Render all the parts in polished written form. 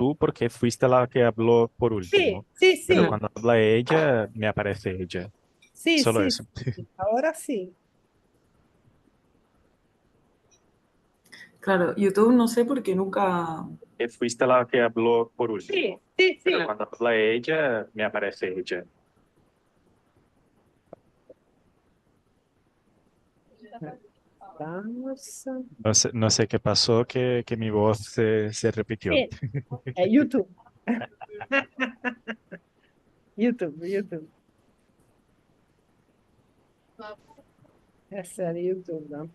tú porque fuiste la que habló por Sí, último. sí, Pero sí, cuando habla ella, me aparece ella. sí, Solo sí, eso. sí, ahora sí. Claro, YouTube no sé porque nunca... Que fuiste la que habló por Sí, último. sí, sí. Pero cuando habla ella, me aparece ella. Vamos. No sé qué pasó, que mi voz se repitió. Sí, YouTube. YouTube, YouTube. Es el YouTube, ¿no?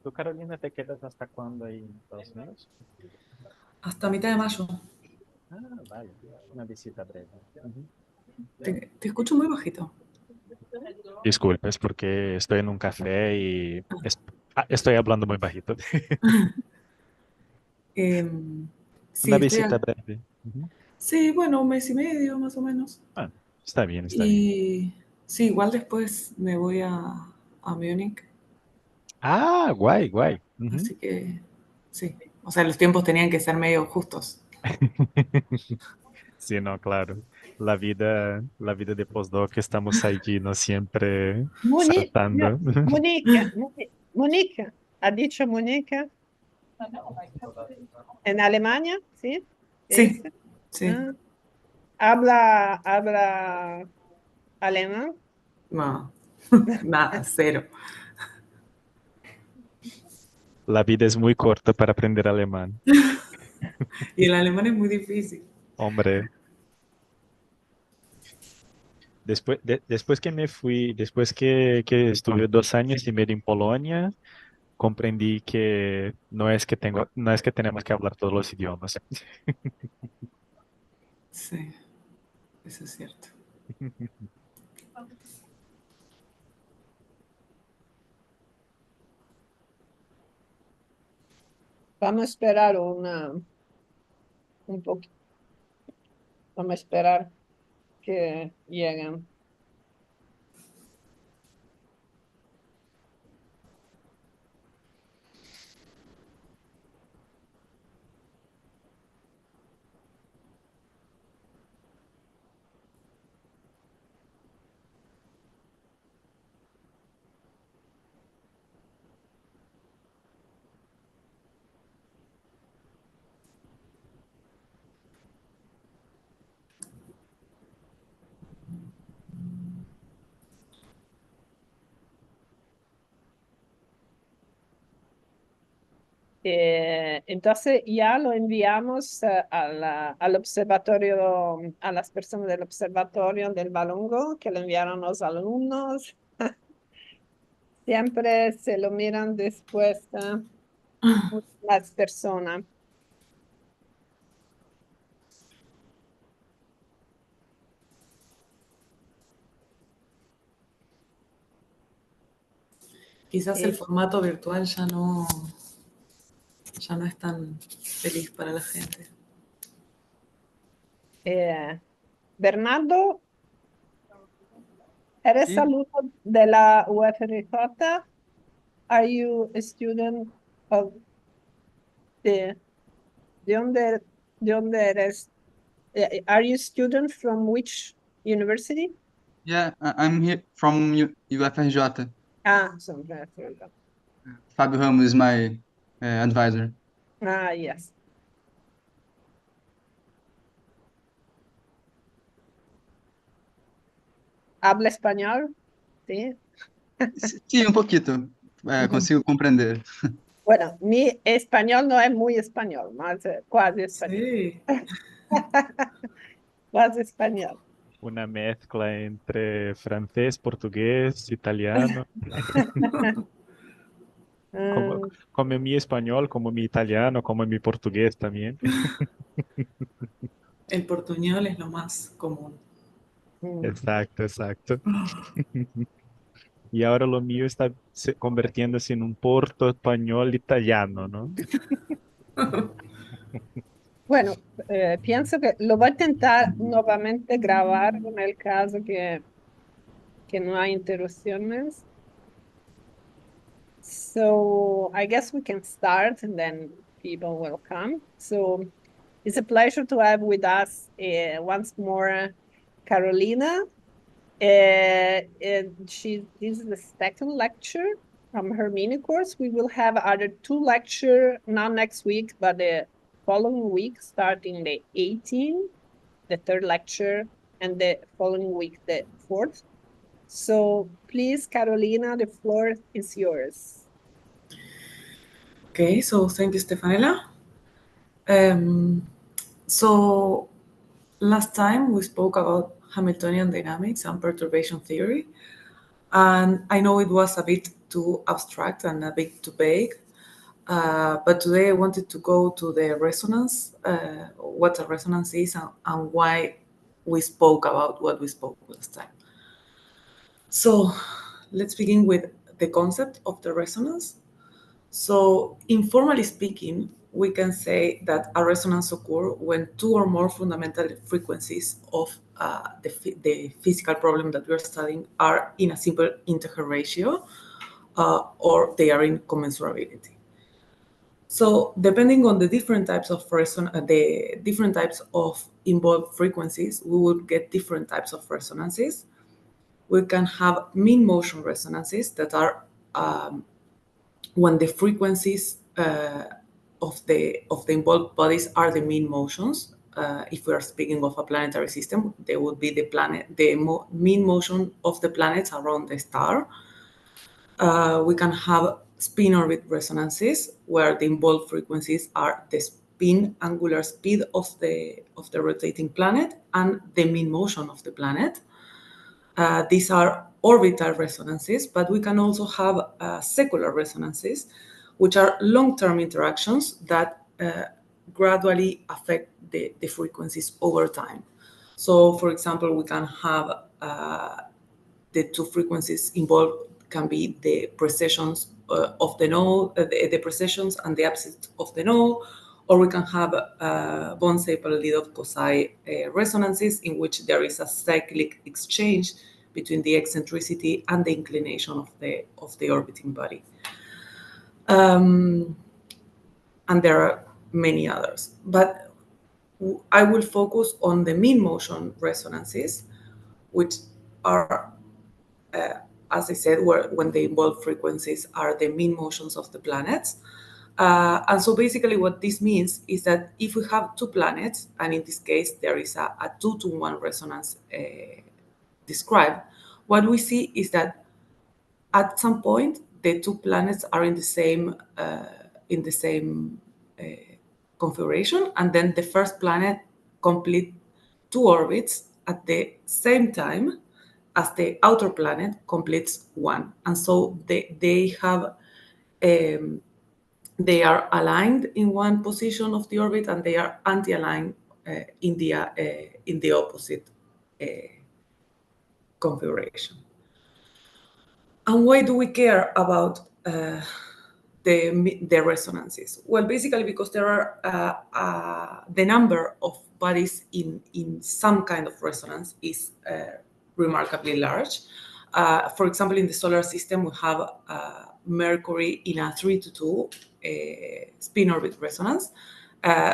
¿Tú, Carolina, te quedas hasta cuándo ahí en Estados Unidos? Hasta mitad de mayo. Ah, vale. Una visita breve. Ujú. Te escucho muy bajito. Disculpes porque estoy en un café y estoy hablando muy bajito. Em, sí, Una visita breve. Ujú. Sí, bueno, un mes y medio más o menos. Ah, está bien, está bien. Y sí, igual después me voy a Múnich. Ah, guay, guay. Ujú. Así que sí. O sea, los tiempos tenían que ser medio justos. Sí, no, claro. La vida de postdoc estamos allí, no siempre No, saltando. Mónica, Mónica, ¿ha dicho Mónica en Alemania? ¿Sí? ¿Es? Sí, sí. Ah, ¿habla alemán? No, nada, cero. La vida es muy corta para aprender alemán. Y el alemán es muy difícil. Hombre, después que me fui, después que estuve 2 años y medio en Polonia, comprendí que no es que tenemos que hablar todos los idiomas. Sí, eso es cierto. Vamos a esperar un poquito, vamos a esperar que lleguen. Entonces ya lo enviamos al observatorio, a las personas del observatorio del Balongo, que lo enviaron los alumnos. Siempre se lo miran después las personas. Quizás el Eh, formato virtual ya no es tan feliz para la gente. eh, Bernardo, ¿eres Sí, alumno de la UFRJ? Are you a student of the, de dónde eres? Are you student from which university? yeah, I'm here from UFRJ. Ah, son Bernardo. Fábio Ramos is my advisor. Ah, yes. ¿Habla español? Sí. Sí, un poquito. Consigo compreender. Bueno, mi español no es muy español, más cuasi español. Sí. Quase español. Una mezcla entre francés, portugués, italiano, como, Mm, como mi español, como mi italiano, como mi portugués también. El portuñol es lo más común. mm. Exacto, exacto. Y ahora lo mío está convirtiéndose en un porto español italiano, ¿no? Bueno, pienso que lo voy a intentar nuevamente grabar en el caso que no hay interrupciones. So I guess we can start and then people will come. So it's a pleasure to have with us once more Carolina. And this is the second lecture from her mini course. We will have other two lecture, not next week, but the following week, starting the 18th, the third lecture, and the following week, the fourth. So please, Carolina, the floor is yours. Okay, so thank you, Stefanella. So last time we spoke about Hamiltonian dynamics and perturbation theory, and I know it was a bit too abstract and a bit too vague, but today I wanted to go to the resonance, what a resonance is, and why we spoke about what we spoke last time. So let's begin with the concept of the resonance. So informally speaking, we can say that a resonance occurs when two or more fundamental frequencies of the physical problem that we're studying are in a simple integer ratio, or they are in commensurability. So depending on the different types of the different types of involved frequencies, we would get different types of resonances. We can have mean motion resonances that are when the frequencies of the involved bodies are the mean motions. If we are speaking of a planetary system, there would be the mean motion of the planets around the star. We can have spin orbit resonances where the involved frequencies are the spin angular speed of the rotating planet and the mean motion of the planet. These are orbital resonances, but we can also have secular resonances, which are long-term interactions that gradually affect the frequencies over time. So, for example, we can have the two frequencies involved can be the precessions of the node, the precessions and the absence of the node, or we can have von Seipel-Lidov-Kozai resonances in which there is a cyclic exchange between the eccentricity and the inclination of the orbiting body. And there are many others, but I will focus on the mean motion resonances, which are as I said, when the involved frequencies are the mean motions of the planets. And so basically what this means is that if we have two planets, and in this case there is a 2-to-1 resonance described, what we see is that at some point the two planets are in the same configuration, and then the first planet complete two orbits at the same time as the outer planet completes one, and so they are aligned in one position of the orbit, and they are anti-aligned in the opposite configuration. And why do we care about the resonances? Well, basically because there are the number of bodies in some kind of resonance is remarkably large. For example, in the solar system, we have Mercury in a 3-to-2 spin orbit resonance,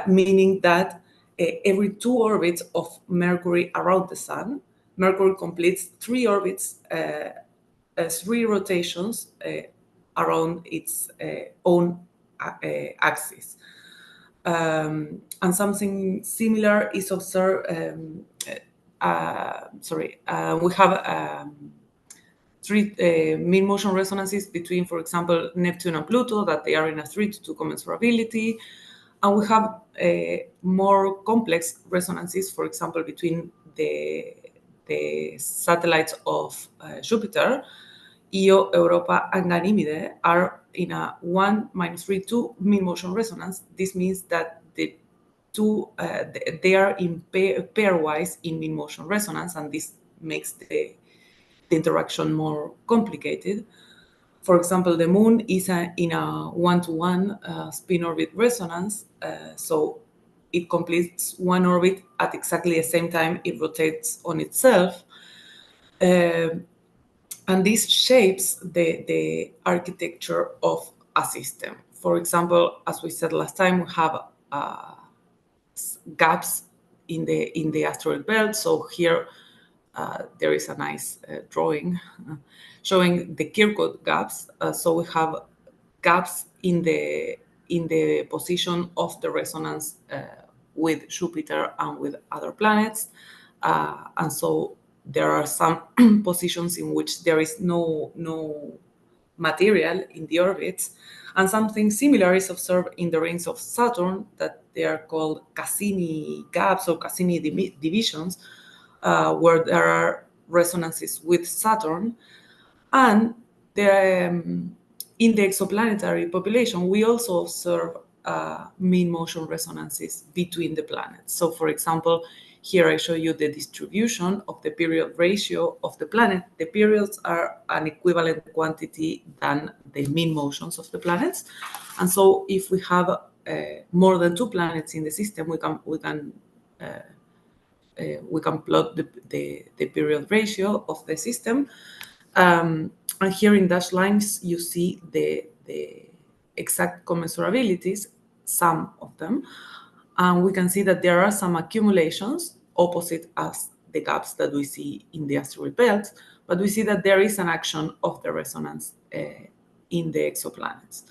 meaning that every two orbits of Mercury around the Sun, Mercury completes three orbits, three rotations around its own axis. And something similar is observed. We have three mean motion resonances between, for example, Neptune and Pluto, that they are in a 3-to-2 commensurability. And we have more complex resonances, for example, between the satellites of Jupiter, Io, Europa, and Ganymede are in a 1-3-2 mean motion resonance. This means that the two they are in pairwise in mean motion resonance, and this makes the interaction more complicated. For example, the Moon is in a 1-to-1 spin orbit resonance, so it completes one orbit at exactly the same time it rotates on itself. And this shapes the architecture of a system. For example, as we said last time, we have gaps in the asteroid belt. So here there is a nice drawing showing the Kirkwood gaps. So we have gaps in the position of the resonance with Jupiter and with other planets, and so there are some positions in which there is no material in the orbits, and something similar is observed in the rings of Saturn, that they are called Cassini gaps or Cassini divisions, where there are resonances with Saturn. And in the exoplanetary population, we also observe mean motion resonances between the planets. So, for example, here I show you the distribution of the period ratio of the planet. The periods are an equivalent quantity than the mean motions of the planets. And so if we have more than 2 planets in the system, we can plot the period ratio of the system. And here in dashed lines, you see the exact commensurabilities, some of them. And we can see that there are some accumulations opposite as the gaps that we see in the asteroid belt, but we see that there is an action of the resonance in the exoplanets.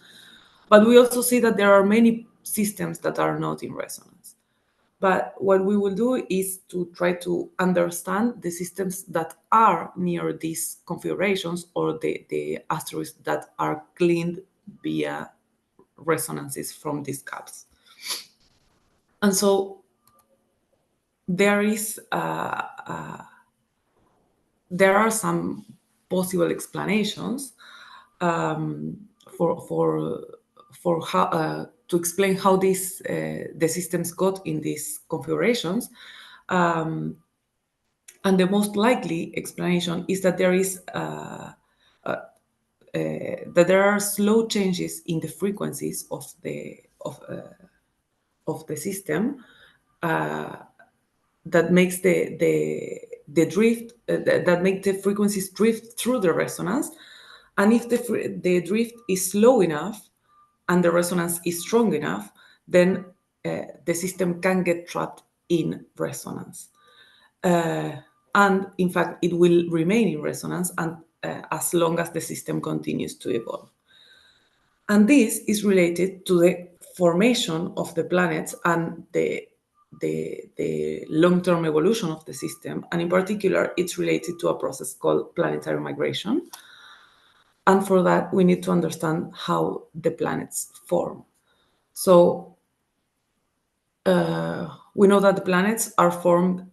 But we also see that there are many systems that are not in resonance. But what we will do is to try to understand the systems that are near these configurations, or the asteroids that are cleaned via resonances from these gaps. And so there are some possible explanations for how to explain how the systems got in these configurations. And the most likely explanation is that there are slow changes in the frequencies of the system that makes the drift that make the frequencies drift through the resonance. And if the drift is slow enough and the resonance is strong enough, then the system can get trapped in resonance. And in fact, it will remain in resonance and as long as the system continues to evolve. And this is related to the formation of the planets and the long-term evolution of the system. And in particular, it's related to a process called planetary migration. And for that, we need to understand how the planets form. So we know that the planets are formed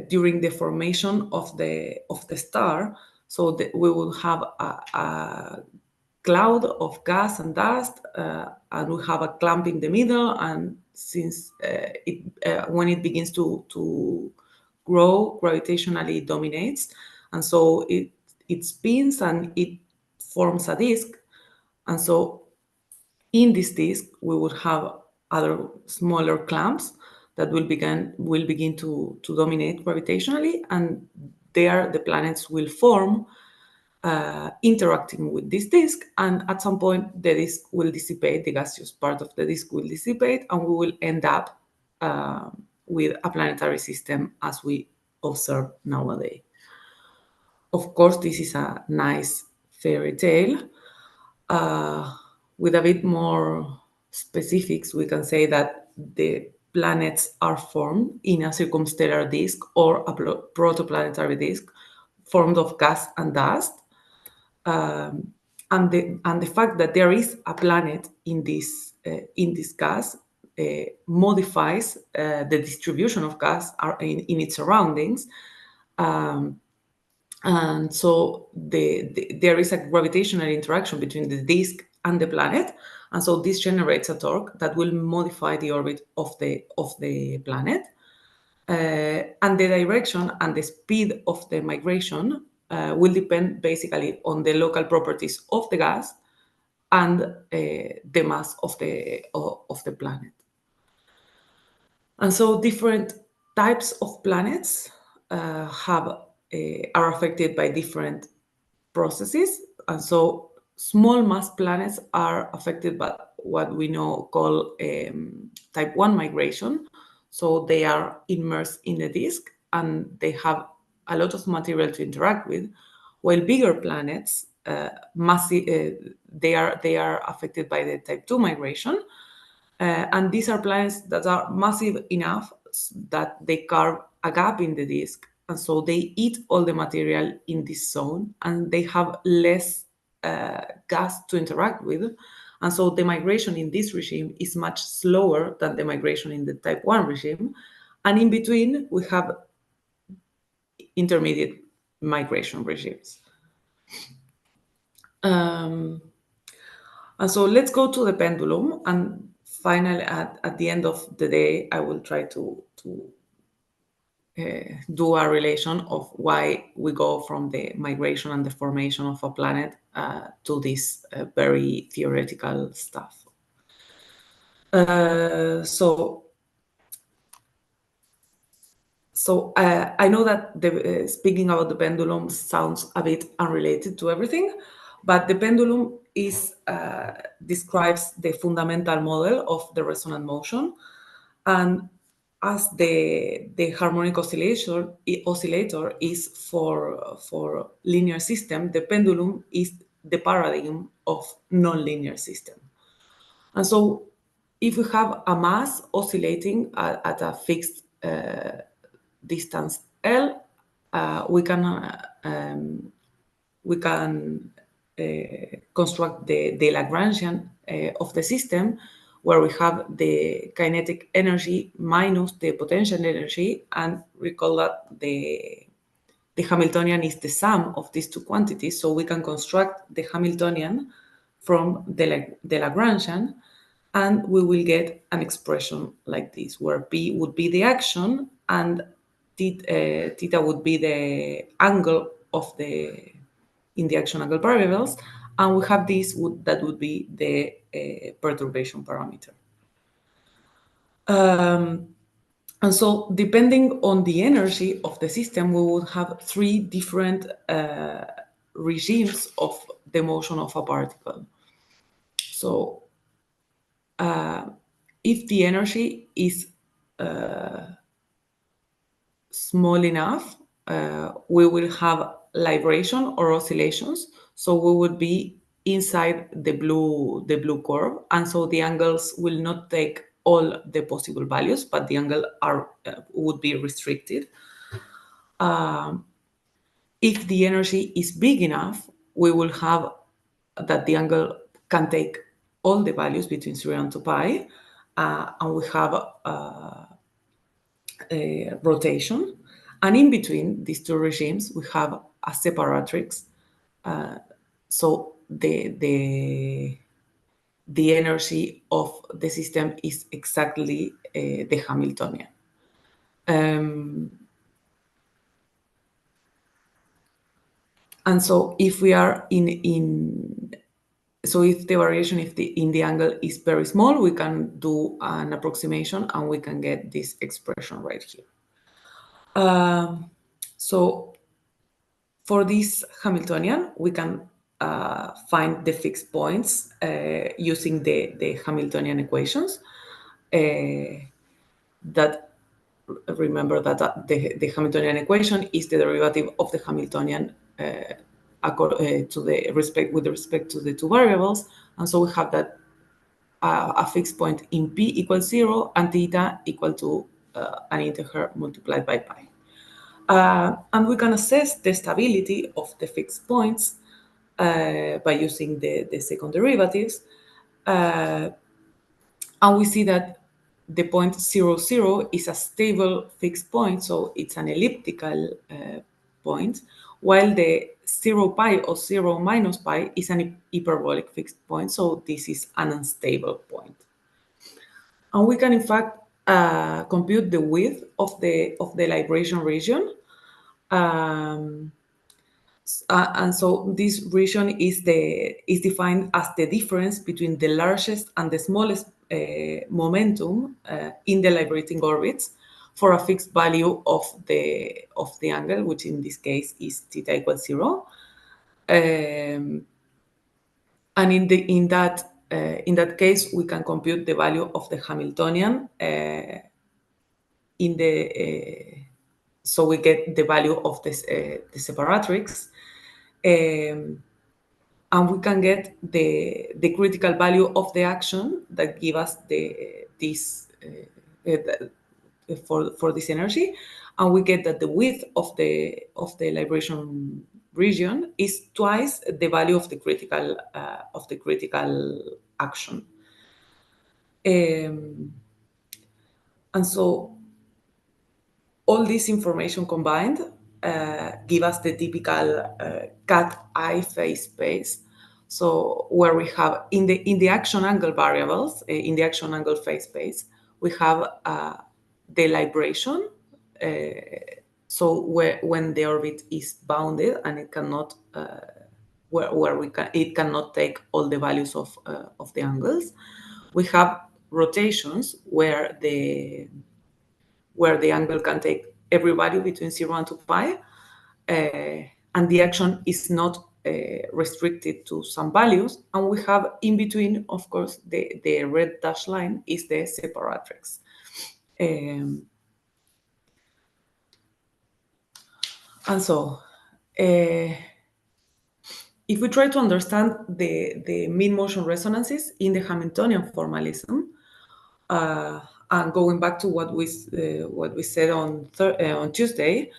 during the formation of the star. So we will have a cloud of gas and dust, and we have a clump in the middle. And since when it begins to grow, gravitationally dominates, and so it spins and it forms a disk. And so in this disk, we would have other smaller clumps that will begin to dominate gravitationally, and there the planets will form, interacting with this disk, and at some point the disk will dissipate, the gaseous part of the disk will dissipate, and we will end up with a planetary system as we observe nowadays. Of course, this is a nice fairy tale. With a bit more specifics, we can say that the planets are formed in a circumstellar disk or a protoplanetary disk formed of gas and dust. And the fact that there is a planet in this gas modifies the distribution of gas in its surroundings. And so there is a gravitational interaction between the disk and the planet, and so this generates a torque that will modify the orbit of the planet, and the direction and the speed of the migration will depend basically on the local properties of the gas and the mass of the planet. And so different types of planets are affected by different processes. And so small mass planets are affected by what we know call type 1 migration. So they are immersed in the disk and they have a lot of material to interact with, while bigger planets, they are affected by the type 2 migration. And these are planets that are massive enough that they carve a gap in the disk. And so they eat all the material in this zone and they have less gas to interact with. And so the migration in this regime is much slower than the migration in the type 1 regime. And in between, we have intermediate migration regimes. And so let's go to the pendulum. And finally, at the end of the day, I will try to do a relation of why we go from the migration and the formation of a planet to this very theoretical stuff. So I know that speaking about the pendulum sounds a bit unrelated to everything, but the pendulum describes the fundamental model of the resonant motion. And as the harmonic oscillator is for linear system, the pendulum is the paradigm of nonlinear system. And so if we have a mass oscillating at a fixed distance L, we can construct the Lagrangian of the system, where we have the kinetic energy minus the potential energy, and recall that the Hamiltonian is the sum of these two quantities, so we can construct the Hamiltonian from the Lagrangian, and we will get an expression like this, where P would be the action and theta would be the angle of in the action angle variables, and we have this that would be the perturbation parameter. And so depending on the energy of the system, we would have three different regimes of the motion of a particle. So if the energy is small enough, we will have libration or oscillations. So we would be inside the blue curve, and so the angles will not take all the possible values, but the angle would be restricted. If the energy is big enough, we will have that the angle can take all the values between 0 and 2 pi, and we have a rotation. And in between these two regimes, we have a separatrix. So the energy of the system is exactly the Hamiltonian. And so if we are so if the variation in the angle is very small, we can do an approximation and we can get this expression right here. So for this Hamiltonian, we can find the fixed points using the Hamiltonian equations. That remember that the Hamiltonian equation is the derivative of the Hamiltonian with respect to the two variables, and so we have that a fixed point in p equals 0 and theta equal to an integer multiplied by pi. And we can assess the stability of the fixed points by using the second derivatives. And we see that the point 0, 0 is a stable fixed point, so it's an elliptical point, while the 0 pi or 0 minus pi is an hyperbolic fixed point, so this is an unstable point. And we can, in fact, compute the width of the libration region. And so this region is defined as the difference between the largest and the smallest momentum in the liberating orbits for a fixed value of the angle, which in this case is theta equals 0. And in that case, we can compute the value of the Hamiltonian so we get the value of the separatrix, and we can get the critical value of the action that give us for this energy, and we get that the width of the libration region is twice the value of the critical action. And so all this information combined give us the typical cat-eye phase space. So where we have in the action angle variables, in the action angle phase space, we have the libration. So when the orbit is bounded and it cannot it cannot take all the values of the angles. We have rotations where the angle can take every value between 0 and 2 pi, and the action is not restricted to some values. And we have in between, of course, the red dashed line is the separatrix. And so, if we try to understand the mid-motion resonances in the Hamiltonian formalism, and going back to what we said on Tuesday,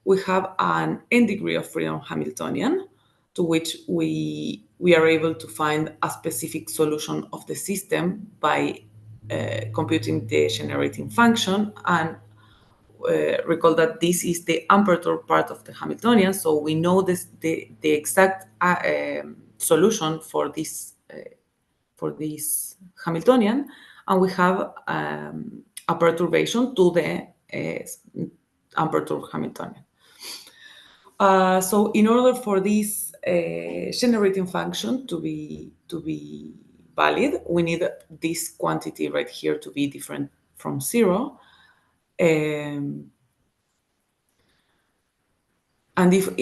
we have an n degree of freedom Hamiltonian, to which we are able to find a specific solution of the system by computing the generating function. And recall that this is the aperture part of the Hamiltonian, so we know the exact solution for this Hamiltonian, and we have a perturbation to the aperture Hamiltonian. So in order for this generating function to be valid, we need this quantity right here to be different from 0. And if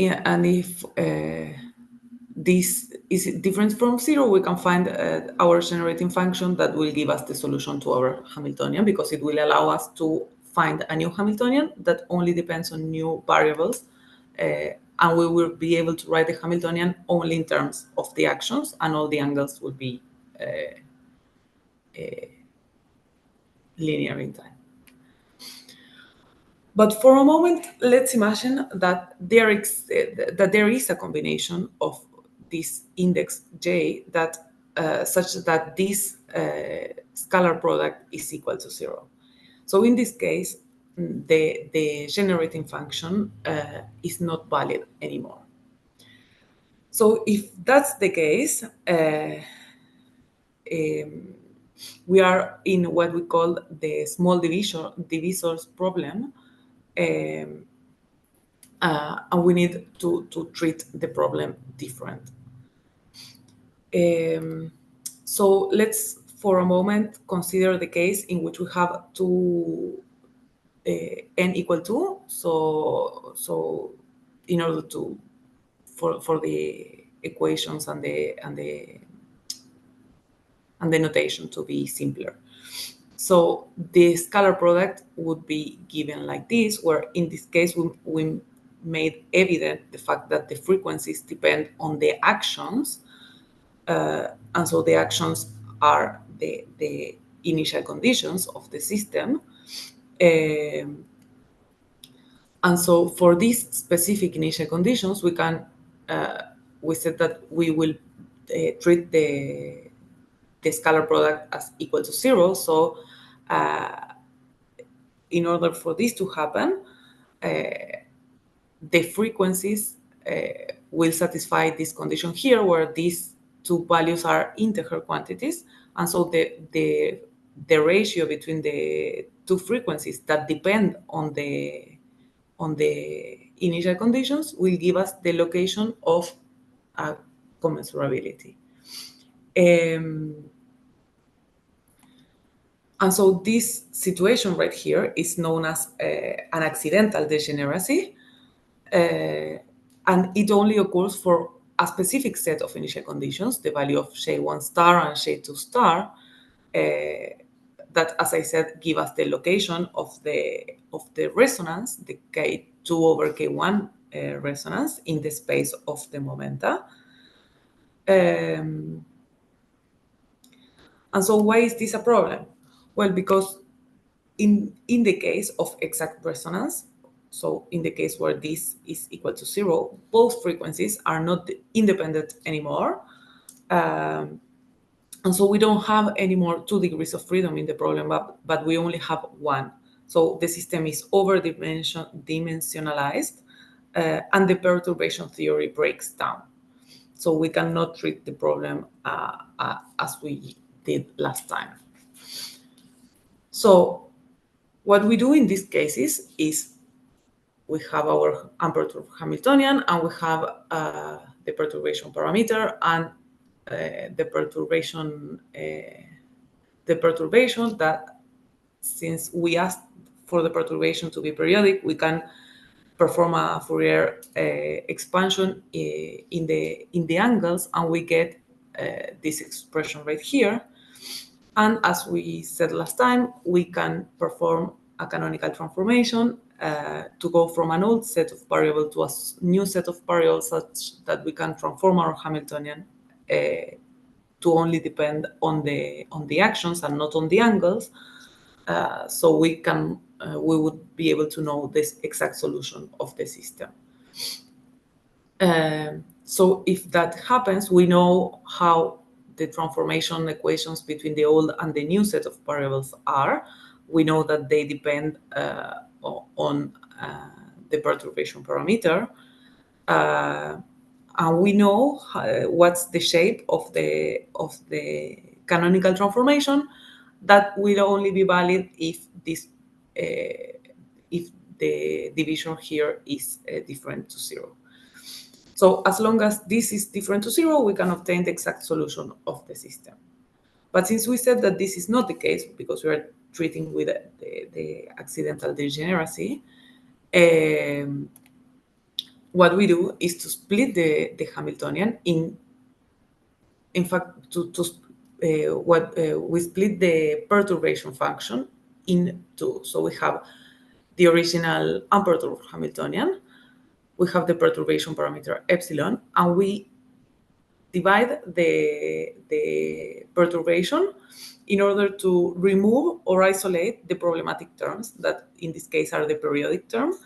this is different from 0, we can find our generating function that will give us the solution to our Hamiltonian, because it will allow us to find a new Hamiltonian that only depends on new variables, and we will be able to write the Hamiltonian only in terms of the actions, and all the angles will be linear in time. But for a moment, let's imagine that there is a combination of this index J that such that this scalar product is equal to 0. So in this case, the generating function is not valid anymore. So if that's the case, we are in what we call the small divisors problem. And we need to treat the problem different. So let's, for a moment, consider the case in which we have two n equal 2. So in order to for the equations and the notation to be simpler. So the scalar product would be given like this, where in this case we made evident the fact that the frequencies depend on the actions, and so the actions are the initial conditions of the system. And so for these specific initial conditions, we said that we will treat the scalar product as equal to 0. So in order for this to happen, the frequencies will satisfy this condition here, where these two values are integer quantities, and so the ratio between the two frequencies that depend on the initial conditions will give us the location of commensurability. And so this situation right here is known as an accidental degeneracy, and it only occurs for a specific set of initial conditions, the value of J1 star and J2 star, that, as I said, give us the location of the resonance, the K2 over K1 resonance in the space of the momenta. And so why is this a problem? Well, because in the case of exact resonance, so in the case where this is equal to 0, both frequencies are not independent anymore. And so we don't have any more 2 degrees of freedom in the problem, but we only have 1. So the system is dimensionalized, and the perturbation theory breaks down. So we cannot treat the problem as we did last time. So what we do in these cases is we have our unperturbed Hamiltonian, and we have the perturbation parameter and the perturbation that, since we asked for the perturbation to be periodic, we can perform a Fourier expansion in the angles, and we get this expression right here. And as we said last time, we can perform a canonical transformation to go from an old set of variables to a new set of variables, such that we can transform our Hamiltonian to only depend on the actions and not on the angles. So we would be able to know this exact solution of the system. So if that happens, we know how the transformation equations between the old and the new set of variables are. We know that they depend on the perturbation parameter, and we know what's the shape of the canonical transformation. That will only be valid if the division here is different to 0. So as long as this is different to 0, we can obtain the exact solution of the system. But since we said that this is not the case, because we are treating with the accidental degeneracy, what we do is to split the Hamiltonian in fact, we split the perturbation function in 2. So we have the original unperturbed Hamiltonian, we have the perturbation parameter epsilon, and we divide the perturbation in order to remove or isolate the problematic terms, that in this case are the periodic terms,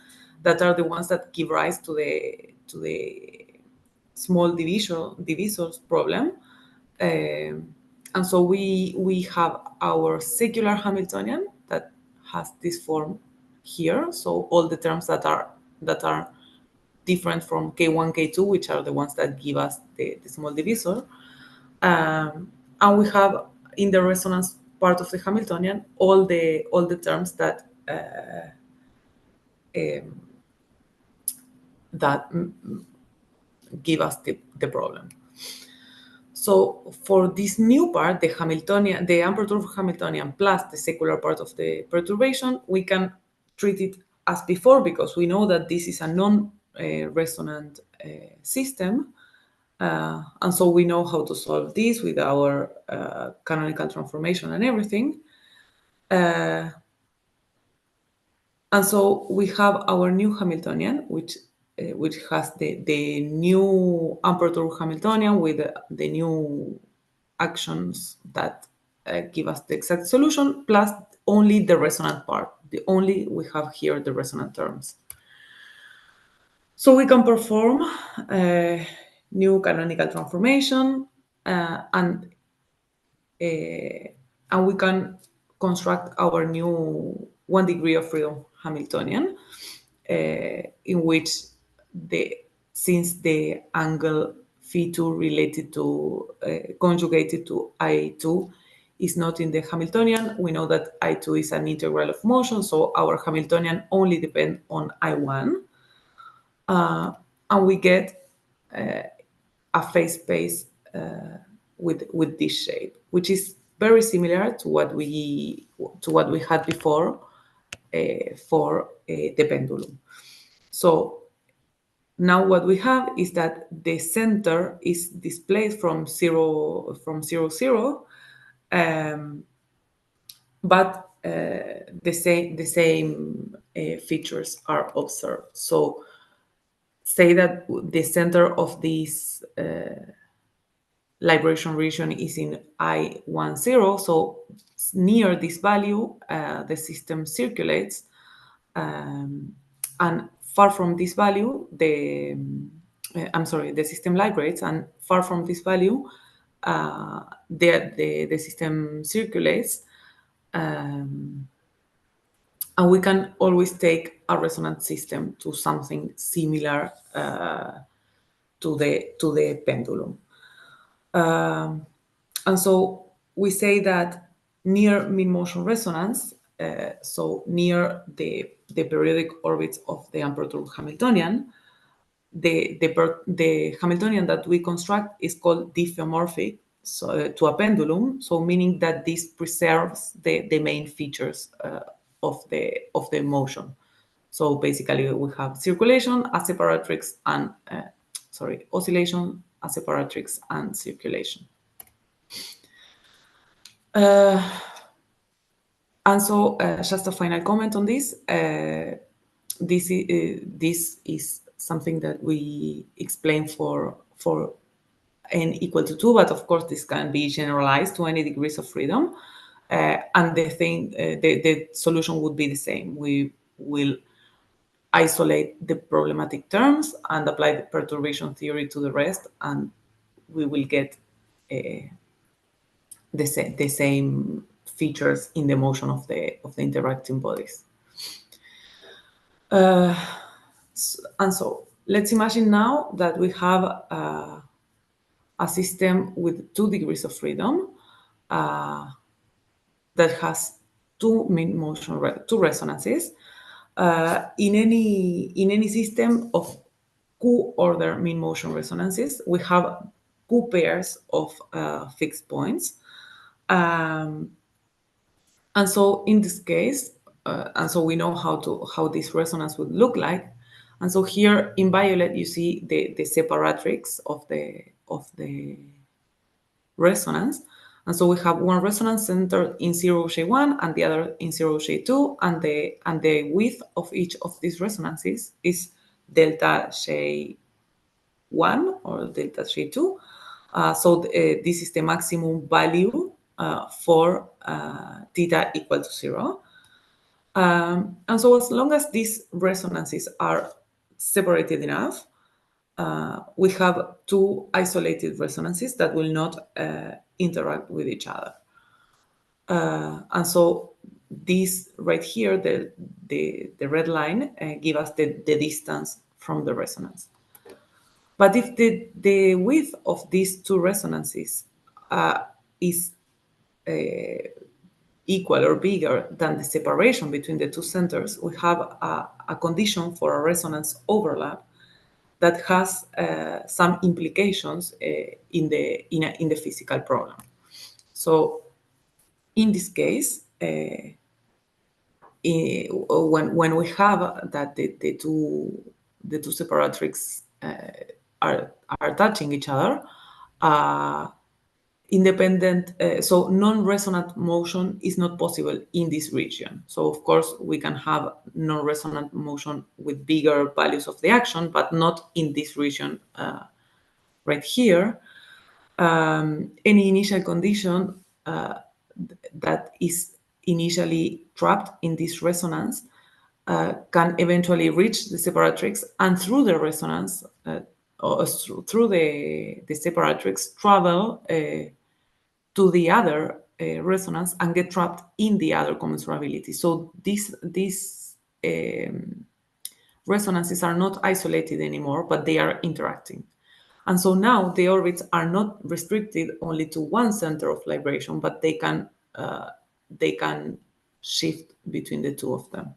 that are the ones that give rise to the small divisors problem. And so we have our secular Hamiltonian that has this form here. So all the terms that are different from K1, K2, which are the ones that give us the small divisor. And we have in the resonance part of the Hamiltonian all the terms that give us the problem. So for this new part, the Hamiltonian, the unperturbed Hamiltonian plus the secular part of the perturbation, we can treat it as before, because we know that this is a non-resonant system. And so we know how to solve this with our canonical transformation and everything. And so we have our new Hamiltonian, which has the new unperturbed Hamiltonian with the new actions that give us the exact solution, plus only the resonant part. We have here the resonant terms. So we can perform new canonical transformation, and we can construct our new 1 degree of freedom Hamiltonian, in which since the angle phi2 related to conjugated to I2 is not in the Hamiltonian, we know that I2 is an integral of motion, so our Hamiltonian only depends on I1. And we get a phase space with this shape, which is very similar to what we had before for the pendulum. So now what we have is that the center is displaced from 0, 0, but the same features are observed. So say that the center of this libration region is in I10, so near this value, the system circulates, and far from this value, the system librates, and far from this value, the system circulates, and we can always take a resonant system to something similar to the pendulum. And so we say that near mean-motion resonance, so near the periodic orbits of the unperturbed Hamiltonian, the Hamiltonian that we construct is called diffeomorphic, so, to a pendulum, so meaning that this preserves the main features of the motion. So basically, we have circulation, aseparatrix, and oscillation, aseparatrix, and circulation. And so, just a final comment on this. This is something that we explain for n equal to 2, but of course this can be generalized to any degrees of freedom. And the solution would be the same. We will isolate the problematic terms and apply the perturbation theory to the rest, and we will get the same features in the motion of the interacting bodies. And so let's imagine now that we have a system with 2 degrees of freedom that has two resonances. In any system of Q-order mean-motion resonances, we have Q pairs of fixed points. And so in this case, and so we know how this resonance would look like. And so here in violet, you see the separatrix of the resonance. And so we have one resonance centered in 0J1 and the other in 0J2, and the width of each of these resonances is delta J1 or delta J2. So this is the maximum value for theta equal to 0. And so as long as these resonances are separated enough, we have two isolated resonances that will not interact with each other. And so this right here, the red line, give us the distance from the resonance. But if the width of these two resonances is equal or bigger than the separation between the two centers, we have a condition for a resonance overlap that has some implications in the physical problem. So in this case, when we have that the two separatrix are touching each other, independent, so non-resonant motion is not possible in this region. So of course we can have non-resonant motion with bigger values of the action, but not in this region right here. Any initial condition that is initially trapped in this resonance can eventually reach the separatrix, and through the resonance or through the separatrix travel to the other resonance and get trapped in the other commensurability. So these resonances are not isolated anymore, but they are interacting. And so now the orbits are not restricted only to one center of libration, but they can shift between the two of them.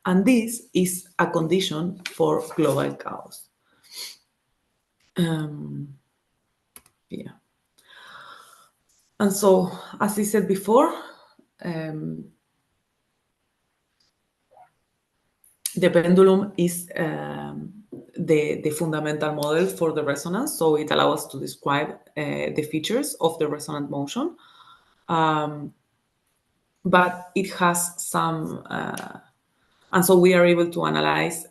And this is a condition for global chaos. Yeah. And so, as I said before, the pendulum is the fundamental model for the resonance, so it allows us to describe the features of the resonant motion. But it has some, and so we are able to analyze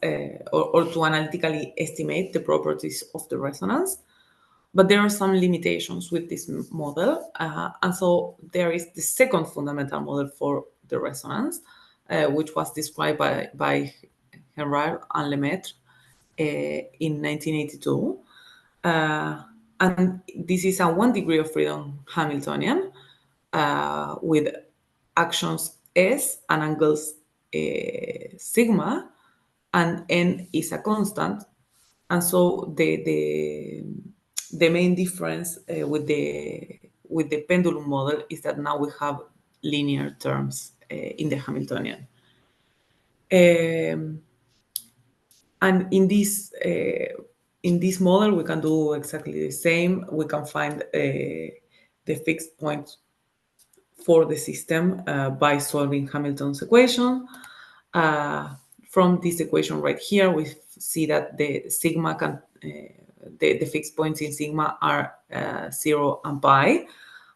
or to analytically estimate the properties of the resonance. But there are some limitations with this model. And so there is the second fundamental model for the resonance, which was described by Henrard and Lemaitre in 1982. And this is a 1 degree of freedom Hamiltonian with actions S and angles sigma, and N is a constant. And so the main difference with the pendulum model is that now we have linear terms in the Hamiltonian. And in this model, we can do exactly the same. We can find the fixed point for the system by solving Hamilton's equation. From this equation right here, we see that the sigma can the fixed points in sigma are 0 and pi.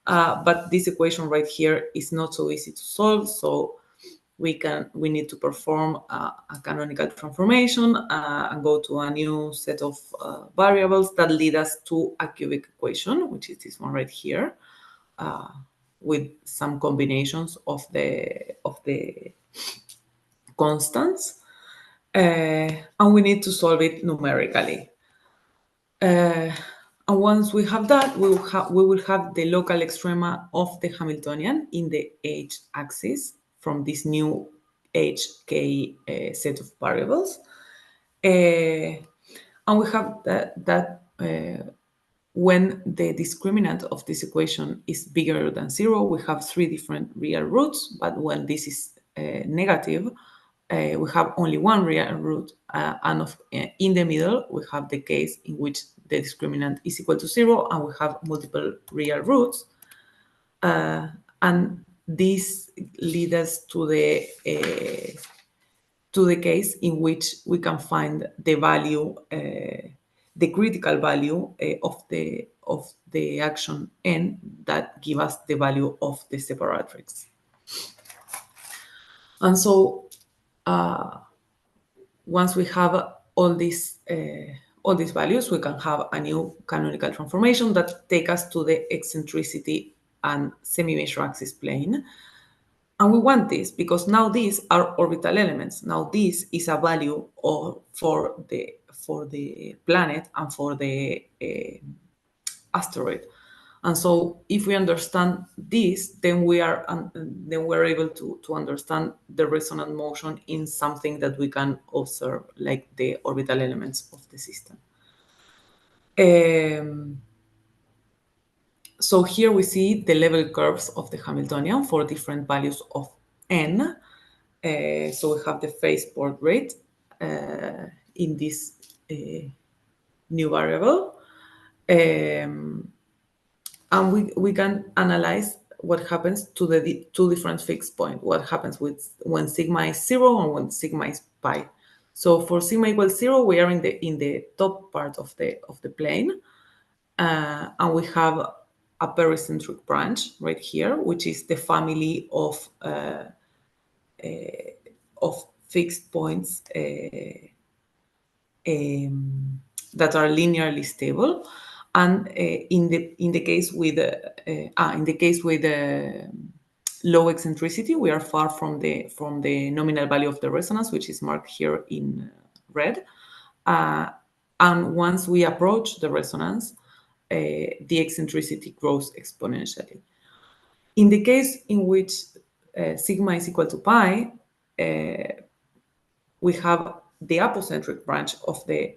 But this equation right here is not so easy to solve, so we need to perform a canonical transformation and go to a new set of variables that lead us to a cubic equation, which is this one right here, with some combinations of the constants, and we need to solve it numerically. And once we have that, we will have the local extrema of the Hamiltonian in the h-axis from this new hk set of variables. And we have that when the discriminant of this equation is bigger than 0, we have 3 different real roots, but when this is negative, we have only one real root, and in the middle, we have the case in which the discriminant is equal to 0, and we have multiple real roots. And this leads us to the case in which we can find the value, the critical value of the action n that give us the value of the separatrix. And so once we have all these values, we can have a new canonical transformation that take us to the eccentricity and semi-major axis plane. And we want this because now these are orbital elements. Now this is a value for the planet and for the asteroid. And so if we understand this, then we're able to understand the resonant motion in something that we can observe, like the orbital elements of the system. So here we see the level curves of the Hamiltonian for different values of n. So we have the phase port rate in this new variable. And we can analyze what happens to the two different fixed points, what happens when sigma is 0 and when sigma is pi. So for sigma equals 0, we are in the top part of the plane, and we have a pericentric branch right here, which is the family of fixed points that are linearly stable. And in the case with low eccentricity, we are far from the nominal value of the resonance, which is marked here in red. And once we approach the resonance, the eccentricity grows exponentially. In the case in which sigma is equal to pi, we have the apocentric branch of the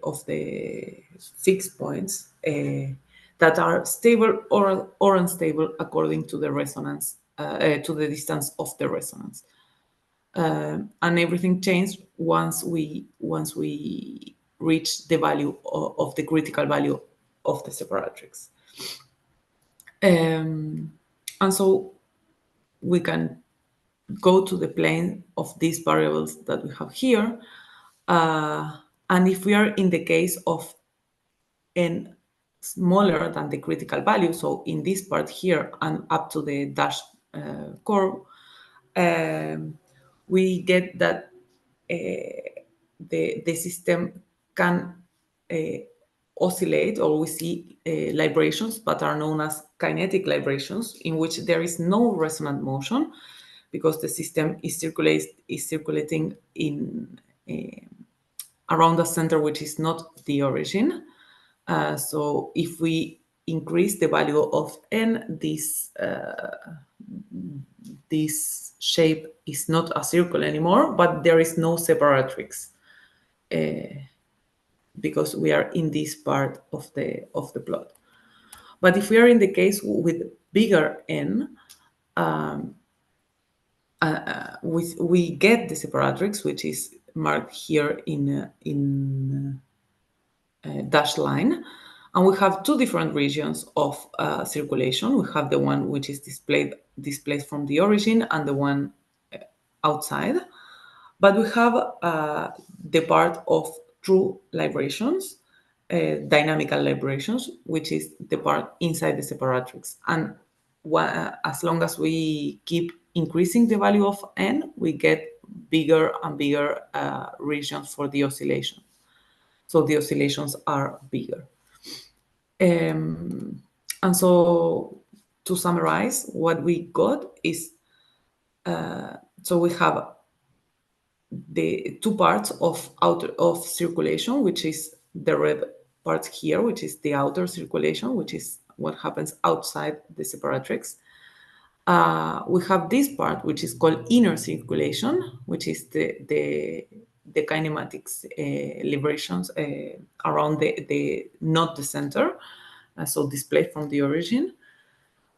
fixed points that are stable or unstable according to the resonance, to the distance of the resonance. And everything changed once we reach the value of the critical value of the separatrix. And so we can go to the plane of these variables that we have here. And if we are in the case of n smaller than the critical value, so in this part here and up to the dash curve, we get that the system can oscillate, or we see librations that are known as kinetic librations, in which there is no resonant motion because the system is circulating in around the center, which is not the origin. So if we increase the value of n, this shape is not a circle anymore, but there is no separatrix because we are in this part of the plot. But if we are in the case with bigger n, we get the separatrix, which is marked here in dashed line. And we have two different regions of circulation. We have the one which is displayed from the origin and the one outside. But we have the part of true librations, dynamical librations, which is the part inside the separatrix. And as long as we keep increasing the value of n, we get bigger and bigger regions for the oscillation. So the oscillations are bigger. And so to summarize, what we got is, so we have the two parts of circulation, which is the red part here, which is the outer circulation, which is what happens outside the separatrix. We have this part, which is called inner circulation, which is the kinematics liberations around the not the center, so displayed from the origin.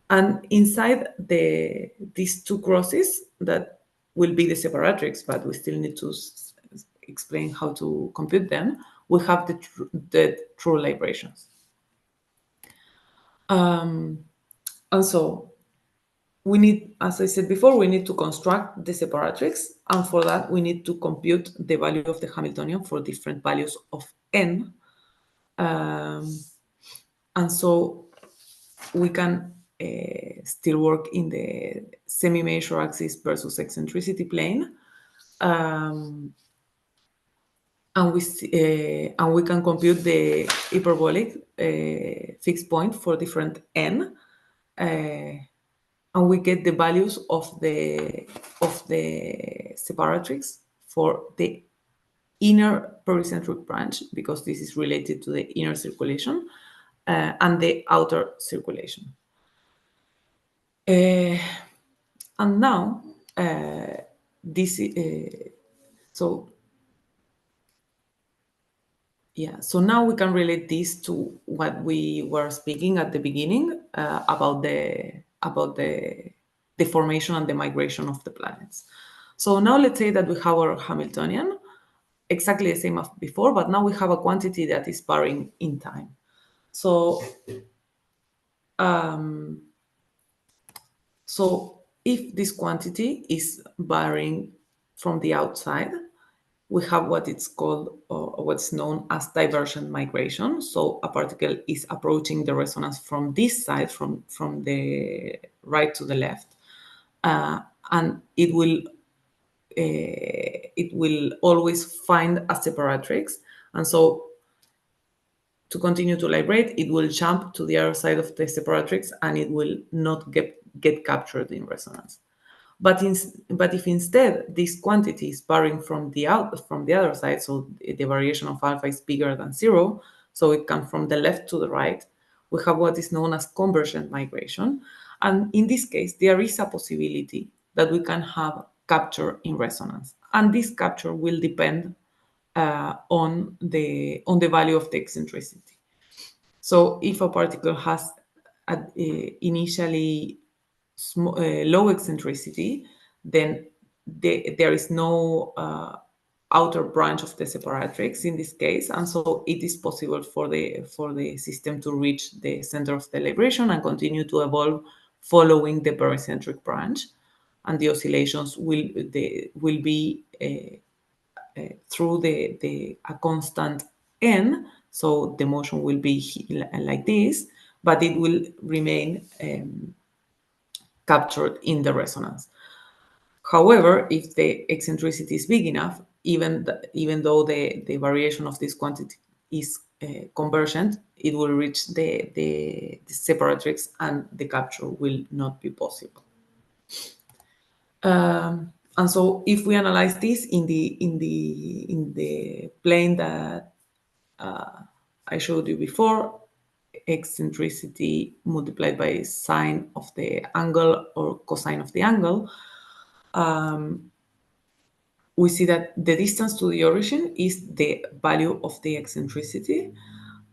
And inside these two crosses that will be the separatrix, but we still need to explain how to compute them, we have the true librations. And so we need, as I said before, we need to construct the separatrix, and for that we need to compute the value of the Hamiltonian for different values of n. And so we can still work in the semi-major axis versus eccentricity plane, and we can compute the hyperbolic fixed point for different n. And we get the values of the separatrix for the inner pericentric branch, because this is related to the inner circulation, and the outer circulation. And now so now we can relate this to what we were speaking at the beginning about the formation and the migration of the planets. So now let's say that we have our Hamiltonian, exactly the same as before, but now we have a quantity that is varying in time. So, so if this quantity is varying from the outside, we have what it's called, or what's known as divergent migration. So a particle is approaching the resonance from this side, from the right to the left, and it will always find a separatrix. And so to continue to librate, it will jump to the other side of the separatrix, and it will not get captured in resonance. But if instead this quantity is varying from the other side, so the variation of alpha is bigger than 0, so it comes from the left to the right, we have what is known as convergent migration. And in this case, there is a possibility that we can have capture in resonance, and this capture will depend on the value of the eccentricity. So if a particle has initially low eccentricity, then there is no outer branch of the separatrix in this case, and so it is possible for the system to reach the center of the libration and continue to evolve following the barycentric branch, and the oscillations will be through a constant n. So the motion will be like this, but it will remain captured in the resonance. However, if the eccentricity is big enough, even though the variation of this quantity is convergent, it will reach the separatrix, and the capture will not be possible. And so, if we analyze this in the plane that I showed you before, eccentricity multiplied by sine of the angle or cosine of the angle, we see that the distance to the origin is the value of the eccentricity,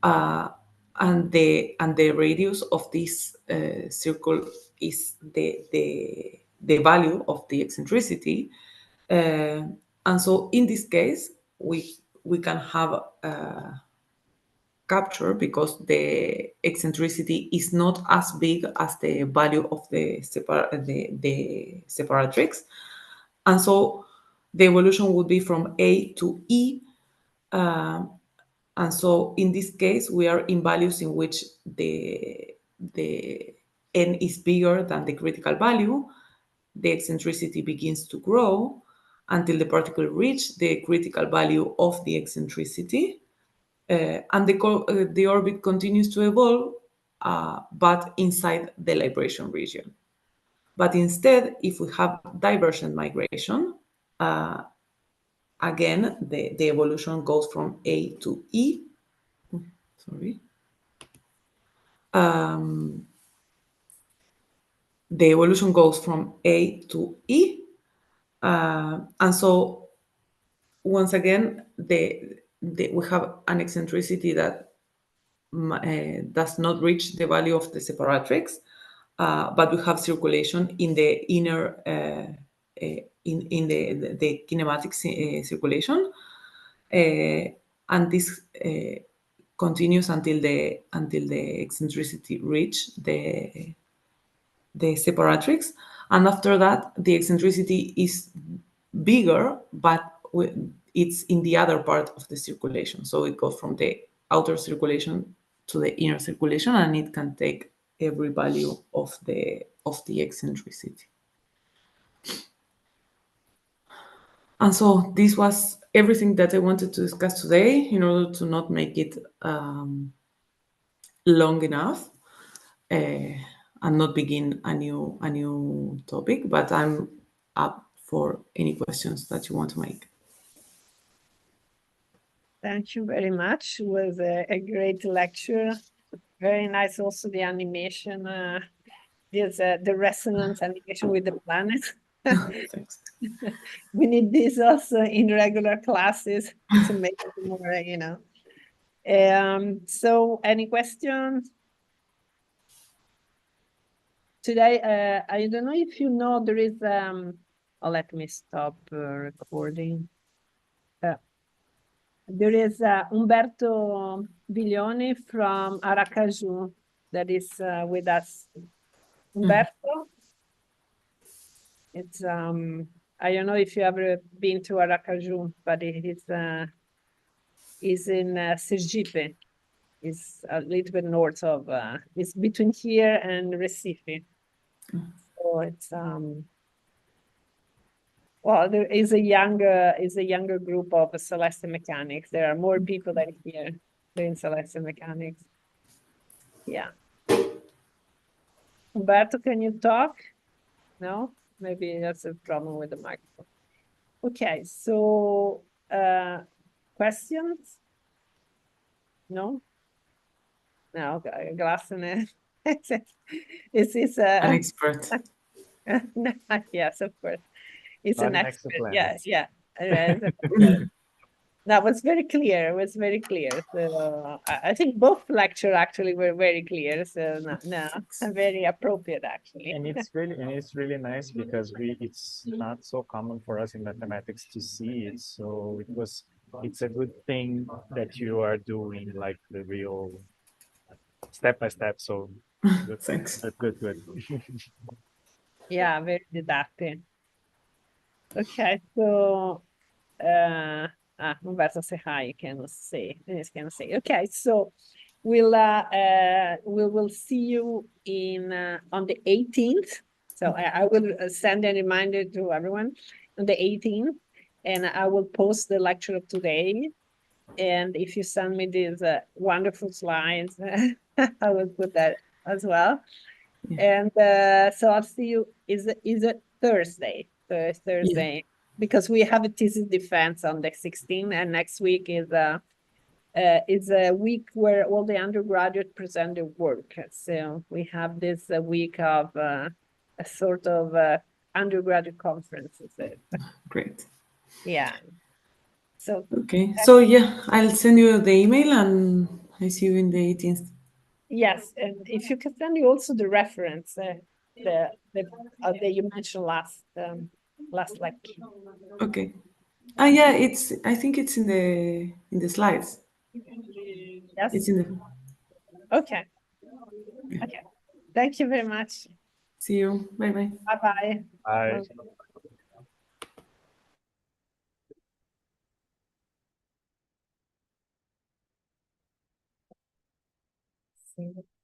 and the radius of this circle is the value of the eccentricity. And so in this case, we can have capture because the eccentricity is not as big as the value of the separatrix. And so the evolution would be from A to E. And so in this case, we are in values in which the n is bigger than the critical value. The eccentricity begins to grow until the particle reach the critical value of the eccentricity. And the orbit continues to evolve, but inside the libration region. But instead, if we have divergent migration, again, the evolution goes from A to E. Sorry. The evolution goes from A to E. And so, once again, we have an eccentricity that does not reach the value of the separatrix, but we have circulation in the inner, in the kinematic circulation, and this continues until the eccentricity reach the separatrix, and after that the eccentricity is bigger, but it's in the other part of the circulation, so it goes from the outer circulation to the inner circulation, and it can take every value of the eccentricity. And so this was everything that I wanted to discuss today, in order to not make it long enough and not begin a new topic. But I'm up for any questions that you want to make. Thank you very much. It was a great lecture. Very nice also the animation. There's the resonance animation with the planet. Thanks. We need this also in regular classes to make it more, So any questions? Today, I don't know if you know, there is, let me stop recording. There is Umberto Viglioni from Aracaju that is with us. Umberto, it's I don't know if you ever been to Aracaju, but it is in Sergipe. It's a little bit north of. It's between here and Recife. So it's well, there is a younger group of celestial mechanics. There are more people than here doing celestial mechanics. Yeah. Umberto, can you talk? No? Maybe that's a problem with the microphone. Okay, so questions? No? No, okay. Glassene. Is An expert. Yes, of course. It's Not an an expert. exoplanet. Yeah. That was very clear. It was very clear. So I think both lecture actually were very clear. So no, very appropriate actually. And it's really nice because it's not so common for us in mathematics to see it. So it's a good thing that you are doing like the real step by step. So Good. Thanks. Good. Yeah, very didactic. Okay, so Umberto say hi, you can say, Denise can say. Okay, so we will see you in on the 18th. So I will send a reminder to everyone on the 18th, and I will post the lecture of today. And if you send me these wonderful slides, I will put that as well. Yeah. And so I'll see you. Is it Thursday? Thursday, because we have a thesis defense on the 16th, and next week is a week where all the undergraduate present their work. So we have this week of a sort of undergraduate conference. Great. Yeah. So Okay. So yeah, I'll send you the email and I see you in the 18th. yes, and if you can send me also the reference, that you mentioned last lecture. Okay. Ah, yeah, I think it's in the slides. Yes. It's in the. Okay. Okay. Thank you very much. See you. Bye bye. Bye Bye. bye.